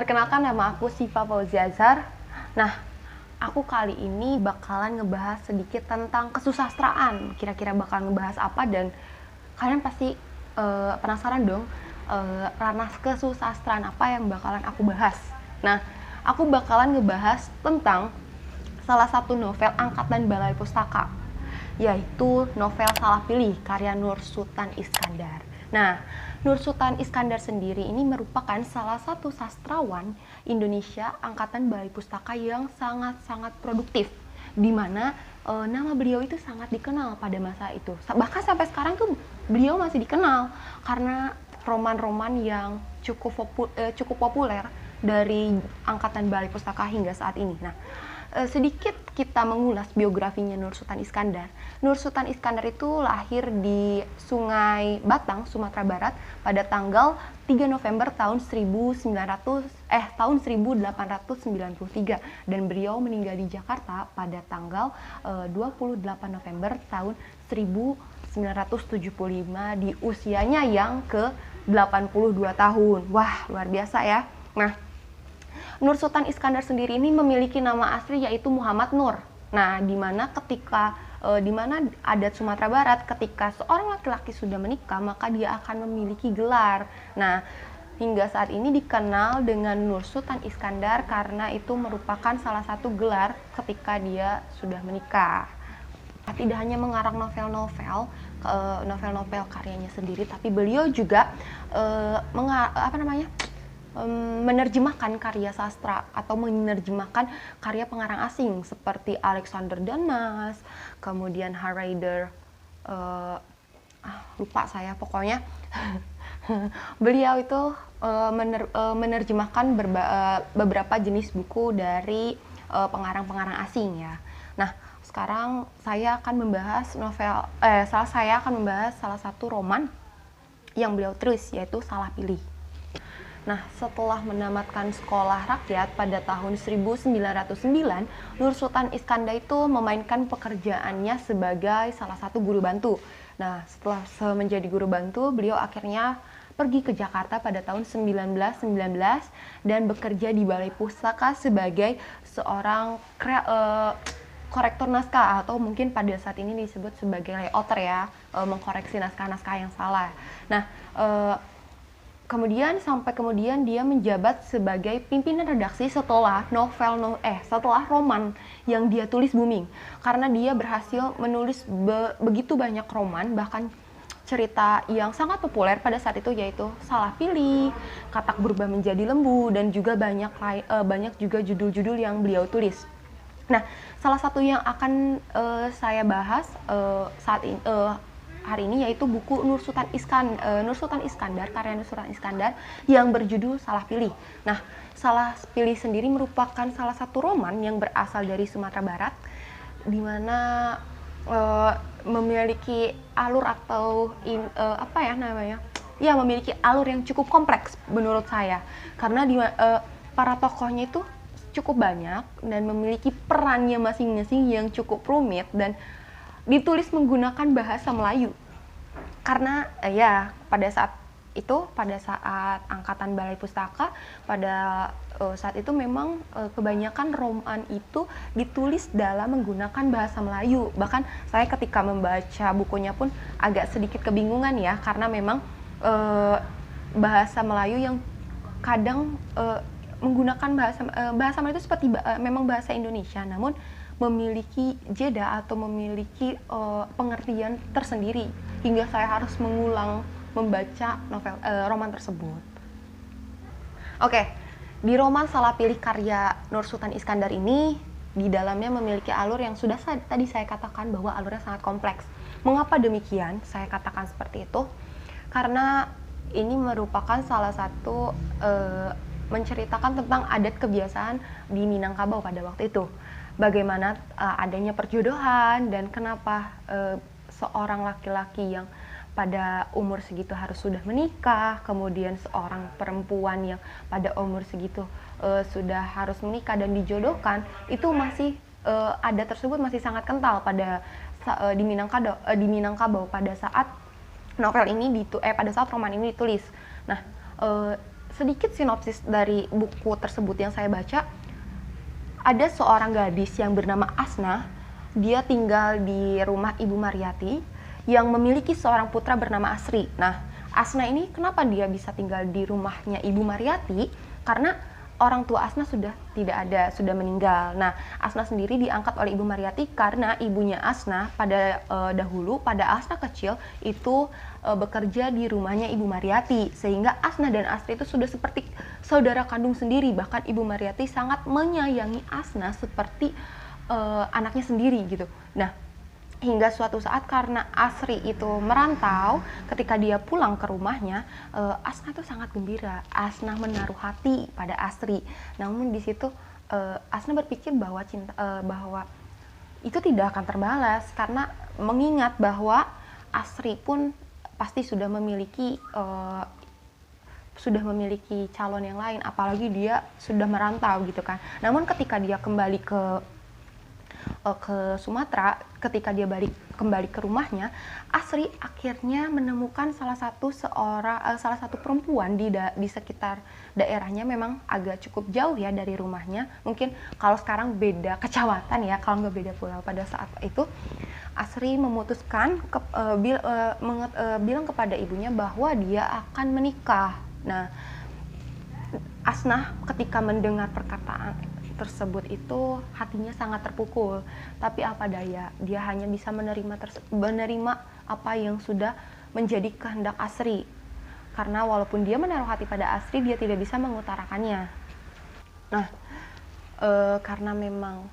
Perkenalkan, nama aku Siva Fauzia Azhar. Nah, aku kali ini bakalan ngebahas sedikit tentang kesusastraan. Kira-kira bakal ngebahas apa, dan kalian pasti penasaran dong, ranah kesusastraan apa yang bakalan aku bahas. Nah, aku bakalan ngebahas tentang salah satu novel angkatan Balai Pustaka, yaitu novel Salah Pilih karya Nur Sultan Iskandar. Nah, Nur Sultan Iskandar sendiri ini merupakan salah satu sastrawan Indonesia angkatan Balai Pustaka yang sangat-sangat produktif, di mana nama beliau itu sangat dikenal pada masa itu. Bahkan sampai sekarang tuh beliau masih dikenal karena roman-roman yang cukup populer dari angkatan Balai Pustaka hingga saat ini. Nah, sedikit kita mengulas biografinya Nur Sultan Iskandar. Nur Sultan Iskandar itu lahir di Sungai Batang, Sumatera Barat pada tanggal 3 November tahun 1893, dan beliau meninggal di Jakarta pada tanggal 28 November tahun 1975 di usianya yang ke-82 tahun. Wah, luar biasa ya. Nah, Nur Sultan Iskandar sendiri ini memiliki nama asli yaitu Muhammad Nur. Nah, di mana adat Sumatera Barat, ketika seorang laki-laki sudah menikah, maka dia akan memiliki gelar. Nah, hingga saat ini dikenal dengan Nur Sultan Iskandar karena itu merupakan salah satu gelar ketika dia sudah menikah. Tidak hanya mengarang novel-novel karyanya sendiri, tapi beliau juga menerjemahkan karya sastra atau menerjemahkan karya pengarang asing seperti Alexander Dumas, kemudian Harrider, lupa saya pokoknya. Beliau itu menerjemahkan beberapa jenis buku dari pengarang-pengarang asing ya. Nah, sekarang saya akan membahas salah satu roman yang beliau tulis, yaitu Salah Pilih. Nah, setelah menamatkan sekolah rakyat pada tahun 1909, Nur Sultan Iskandar itu memainkan pekerjaannya sebagai salah satu guru bantu. Nah, setelah menjadi guru bantu, beliau akhirnya pergi ke Jakarta pada tahun 1919 dan bekerja di Balai Pustaka sebagai seorang korektor naskah, atau mungkin pada saat ini disebut sebagai layouter ya, mengkoreksi naskah-naskah yang salah. Nah, kemudian dia menjabat sebagai pimpinan redaksi setelah roman yang dia tulis booming, karena dia berhasil menulis begitu banyak roman, bahkan cerita yang sangat populer pada saat itu, yaitu Salah Pilih, Katak Berubah Menjadi Lembu, dan juga banyak juga judul-judul yang beliau tulis. Nah, salah satu yang akan saya bahas hari ini yaitu buku Nur Sultan Iskandar, karya Nur Sultan Iskandar yang berjudul Salah Pilih. Nah, Salah Pilih sendiri merupakan salah satu roman yang berasal dari Sumatera Barat, di mana memiliki alur atau memiliki alur yang cukup kompleks menurut saya, karena para tokohnya itu cukup banyak dan memiliki perannya masing-masing yang cukup rumit dan ditulis menggunakan bahasa Melayu. Karena pada saat angkatan Balai Pustaka pada saat itu memang kebanyakan roman itu ditulis dalam menggunakan bahasa Melayu. Bahkan saya ketika membaca bukunya pun agak sedikit kebingungan ya, karena memang bahasa Melayu yang kadang menggunakan bahasa Melayu itu seperti memang bahasa Indonesia, namun memiliki jeda atau memiliki pengertian tersendiri, hingga saya harus mengulang membaca roman tersebut. Oke, di roman Salah Pilih karya Nur Sultan Iskandar ini, di dalamnya memiliki alur yang sudah tadi saya katakan bahwa alurnya sangat kompleks. Mengapa demikian saya katakan seperti itu? Karena ini merupakan salah satu menceritakan tentang adat kebiasaan di Minangkabau pada waktu itu. Bagaimana adanya perjodohan dan kenapa seorang laki-laki yang pada umur segitu harus sudah menikah, kemudian seorang perempuan yang pada umur segitu sudah harus menikah dan dijodohkan, itu masih adat tersebut masih sangat kental di Minangkabau pada saat roman ini ditulis. Nah, sedikit sinopsis dari buku tersebut yang saya baca, ada seorang gadis yang bernama Asna. Dia tinggal di rumah Ibu Mariati yang memiliki seorang putra bernama Asri. Nah, Asna ini kenapa dia bisa tinggal di rumahnya Ibu Mariati? Karena orang tua Asna sudah tidak ada, sudah meninggal. Nah, Asna sendiri diangkat oleh Ibu Mariati karena ibunya Asna pada dahulu, pada Asna kecil itu bekerja di rumahnya Ibu Mariati, sehingga Asna dan Asri itu sudah seperti saudara kandung sendiri. Bahkan Ibu Mariati sangat menyayangi Asna seperti anaknya sendiri gitu. Nah, hingga suatu saat karena Asri itu merantau, ketika dia pulang ke rumahnya, Asna itu sangat gembira. Asna menaruh hati pada Asri. Namun di situ Asna berpikir bahwa bahwa itu tidak akan terbalas karena mengingat bahwa Asri pun pasti sudah memiliki calon yang lain, apalagi dia sudah merantau gitu kan. Namun ketika dia kembali ke Sumatera, ketika dia kembali ke rumahnya, Asri akhirnya menemukan salah satu perempuan di sekitar daerahnya. Memang agak cukup jauh ya dari rumahnya, mungkin kalau sekarang beda kecamatan ya, kalau nggak beda pulau. Pada saat itu Asri memutuskan bilang kepada ibunya bahwa dia akan menikah. Nah, Asna ketika mendengar perkataan tersebut itu hatinya sangat terpukul, tapi apa daya, dia hanya bisa menerima apa yang sudah menjadi kehendak Asri, karena walaupun dia menaruh hati pada Asri, dia tidak bisa mengutarakannya. Nah, karena memang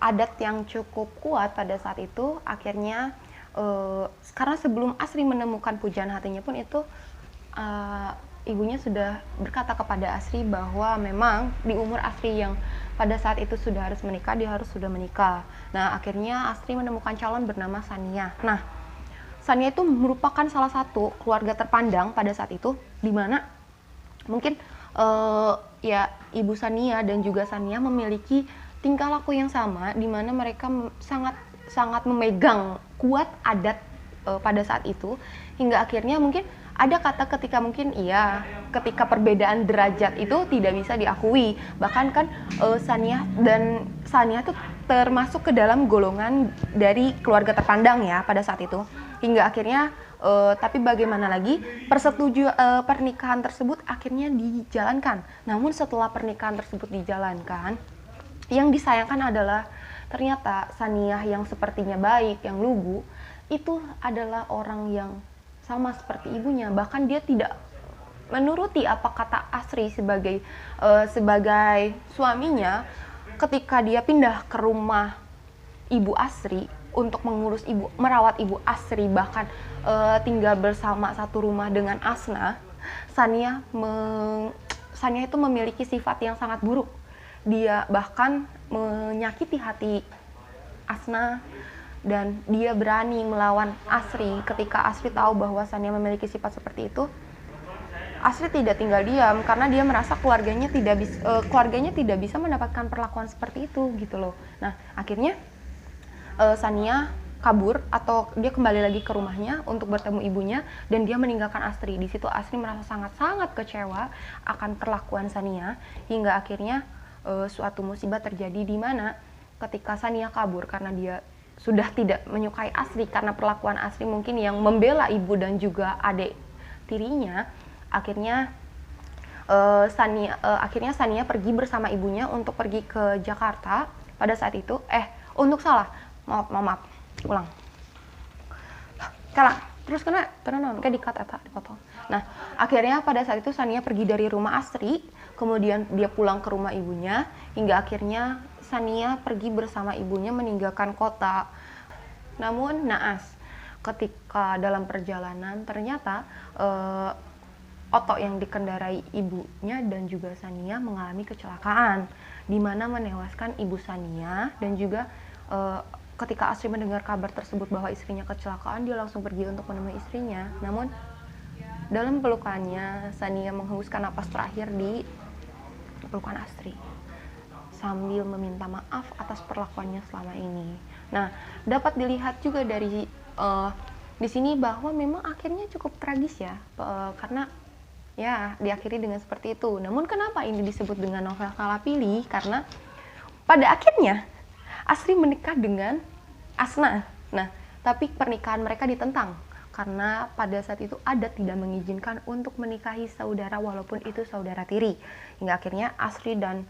adat yang cukup kuat pada saat itu, akhirnya karena sebelum Asri menemukan pujaan hatinya pun itu ibunya sudah berkata kepada Asri bahwa memang di umur Asri yang pada saat itu sudah harus menikah, dia sudah menikah. Nah, akhirnya Asri menemukan calon bernama Sania. Nah, Sania itu merupakan salah satu keluarga terpandang pada saat itu, di mana mungkin ya Ibu Sania dan juga Sania memiliki tingkah laku yang sama, di mana mereka sangat memegang kuat adat pada saat itu, hingga akhirnya mungkin ada kata ketika perbedaan derajat itu tidak bisa diakui. Bahkan kan Sania itu termasuk ke dalam golongan dari keluarga terpandang ya pada saat itu. Hingga akhirnya tapi bagaimana lagi, pernikahan tersebut akhirnya dijalankan. Namun setelah pernikahan tersebut dijalankan, yang disayangkan adalah ternyata Sania yang sepertinya baik, yang lugu, itu adalah orang yang sama seperti ibunya. Bahkan dia tidak menuruti apa kata Asri sebagai suaminya. Ketika dia pindah ke rumah Ibu Asri untuk merawat Ibu Asri, bahkan tinggal bersama satu rumah dengan Asna, Sania itu memiliki sifat yang sangat buruk. Dia bahkan menyakiti hati Asna, dan dia berani melawan Asri. Ketika Asri tahu bahwa Sania memiliki sifat seperti itu, Asri tidak tinggal diam karena dia merasa keluarganya tidak bisa mendapatkan perlakuan seperti itu gitu loh. Nah, akhirnya Sania kabur atau dia kembali lagi ke rumahnya untuk bertemu ibunya, dan dia meninggalkan Asri. Di situ Asri merasa sangat kecewa akan perlakuan Sania, hingga akhirnya suatu musibah terjadi di mana ketika Sania kabur karena dia sudah tidak menyukai Asri karena perlakuan Asri mungkin yang membela ibu dan juga adik tirinya. Akhirnya Sania pergi bersama ibunya untuk pergi ke Jakarta. Pada saat itu maaf, ulang. Kalang, terus kena kayak dikat eta dipotong. Nah, akhirnya pada saat itu Sania pergi dari rumah Asri, kemudian dia pulang ke rumah ibunya, hingga akhirnya Sania pergi bersama ibunya meninggalkan kota. Namun naas, ketika dalam perjalanan ternyata Oto yang dikendarai ibunya dan juga Sania mengalami kecelakaan, di mana menewaskan ibu Sania, dan juga ketika Asri mendengar kabar tersebut bahwa istrinya kecelakaan, dia langsung pergi untuk menemui istrinya. Namun dalam pelukannya, Sania menghembuskan napas terakhir di pelukan Asri sambil meminta maaf atas perlakuannya selama ini. Nah, dapat dilihat juga dari di sini bahwa memang akhirnya cukup tragis ya, karena Ya, diakhiri dengan seperti itu. Namun kenapa ini disebut dengan novel salah pilih? Karena pada akhirnya Asri menikah dengan Asna. Nah, tapi pernikahan mereka ditentang karena pada saat itu adat tidak mengizinkan untuk menikahi saudara walaupun itu saudara tiri. Hingga akhirnya Asri dan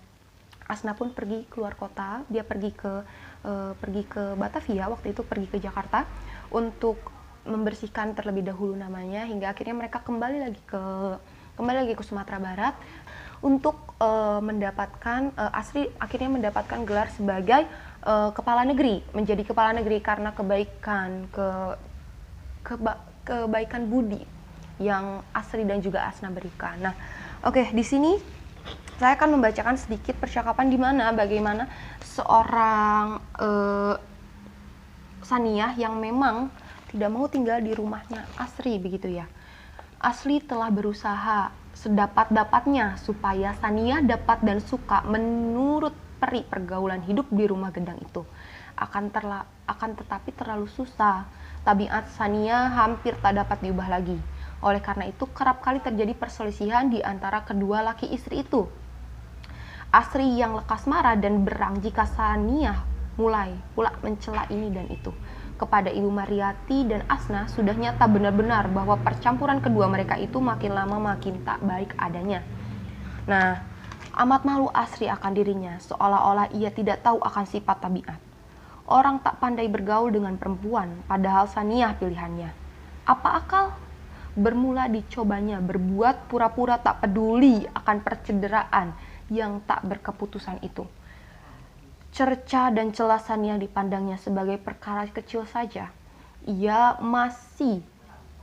Asna pun pergi keluar kota. Dia pergi ke Batavia, waktu itu pergi ke Jakarta untuk membersihkan terlebih dahulu namanya, hingga akhirnya mereka kembali lagi ke Sumatera Barat untuk mendapatkan Asri akhirnya mendapatkan gelar sebagai kepala negeri, menjadi kepala negeri karena kebaikan budi yang Asri dan juga Asna berikan. Nah, oke, di sini saya akan membacakan sedikit percakapan di mana bagaimana seorang Saniyah yang memang tidak mau tinggal di rumahnya Asri begitu ya. Asri telah berusaha sedapat-dapatnya supaya Saniyah dapat dan suka menurut peri pergaulan hidup di rumah gendang itu. Akan tetapi terlalu susah. Tabiat Saniyah hampir tak dapat diubah lagi. Oleh karena itu kerap kali terjadi perselisihan di antara kedua laki istri itu. Asri yang lekas marah dan berang jika Saniyah mulai pula mencela ini dan itu. Kepada Ibu Mariati dan Asna sudah nyata benar-benar bahwa percampuran kedua mereka itu makin lama makin tak baik adanya. Nah, amat malu Asri akan dirinya, seolah-olah ia tidak tahu akan sifat tabiat. Orang tak pandai bergaul dengan perempuan, padahal Saniyah pilihannya. Apa akal? Bermula dicobanya berbuat pura-pura tak peduli akan percederaan yang tak berkeputusan itu. Cerca dan celah Saniyah dipandangnya sebagai perkara kecil saja. Ia masih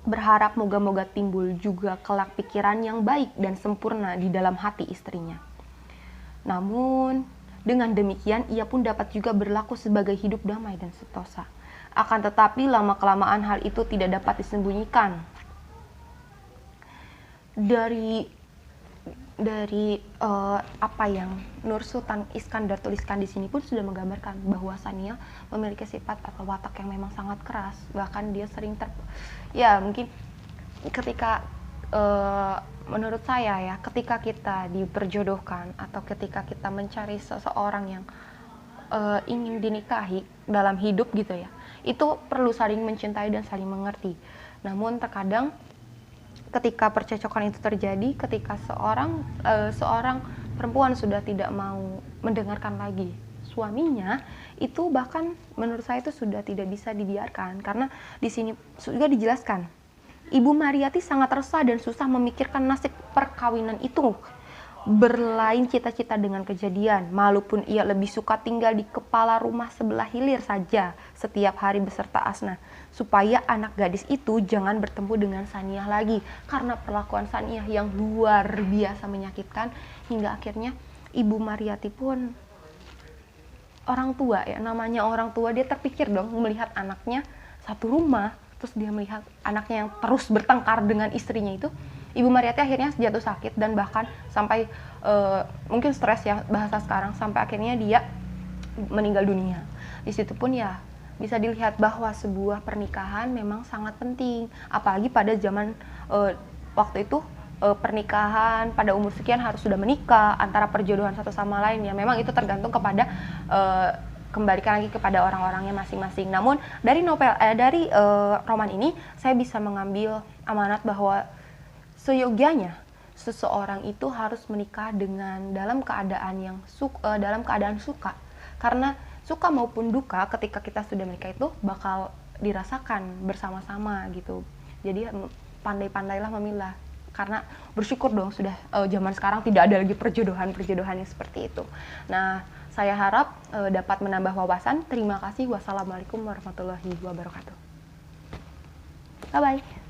berharap moga-moga timbul juga kelak pikiran yang baik dan sempurna di dalam hati istrinya. Namun, dengan demikian ia pun dapat juga berlaku sebagai hidup damai dan sentosa. Akan tetapi lama-kelamaan hal itu tidak dapat disembunyikan. Dari apa yang Nur Sultan Iskandar tuliskan di sini pun sudah menggambarkan bahwa Saniyah memiliki sifat atau watak yang memang sangat keras. Bahkan dia sering mungkin ketika menurut saya ya, ketika kita diperjodohkan atau ketika kita mencari seseorang yang ingin dinikahi dalam hidup gitu ya, itu perlu saling mencintai dan saling mengerti. Namun terkadang ketika percocokan itu terjadi, ketika seorang perempuan sudah tidak mau mendengarkan lagi suaminya, itu bahkan menurut saya itu sudah tidak bisa dibiarkan, karena di sini juga dijelaskan Ibu Mariati sangat resah dan susah memikirkan nasib perkawinan itu. Berlain cita-cita dengan kejadian, malu pun ia lebih suka tinggal di kepala rumah sebelah hilir saja setiap hari beserta Asna, supaya anak gadis itu jangan bertemu dengan Saniyah lagi, karena perlakuan Saniyah yang luar biasa menyakitkan, hingga akhirnya Ibu Mariati pun, orang tua ya, namanya orang tua, dia terpikir dong melihat anaknya satu rumah, terus dia melihat anaknya yang terus bertengkar dengan istrinya itu. Ibu Mariati akhirnya jatuh sakit dan bahkan sampai mungkin stres ya bahasa sekarang, sampai akhirnya dia meninggal dunia. Di situ pun ya bisa dilihat bahwa sebuah pernikahan memang sangat penting, apalagi pada zaman waktu itu pernikahan pada umur sekian harus sudah menikah, antara perjodohan satu sama lain ya memang itu tergantung kepada kembalikan lagi kepada orang-orangnya masing-masing. Namun dari roman ini saya bisa mengambil amanat bahwa seyogianya seseorang itu harus menikah dalam keadaan suka, karena suka maupun duka ketika kita sudah menikah itu bakal dirasakan bersama-sama gitu. Jadi pandai-pandailah memilah, karena bersyukur dong sudah zaman sekarang tidak ada lagi perjodohan yang seperti itu. Nah, saya harap dapat menambah wawasan. Terima kasih. Wassalamualaikum warahmatullahi wabarakatuh. Bye bye.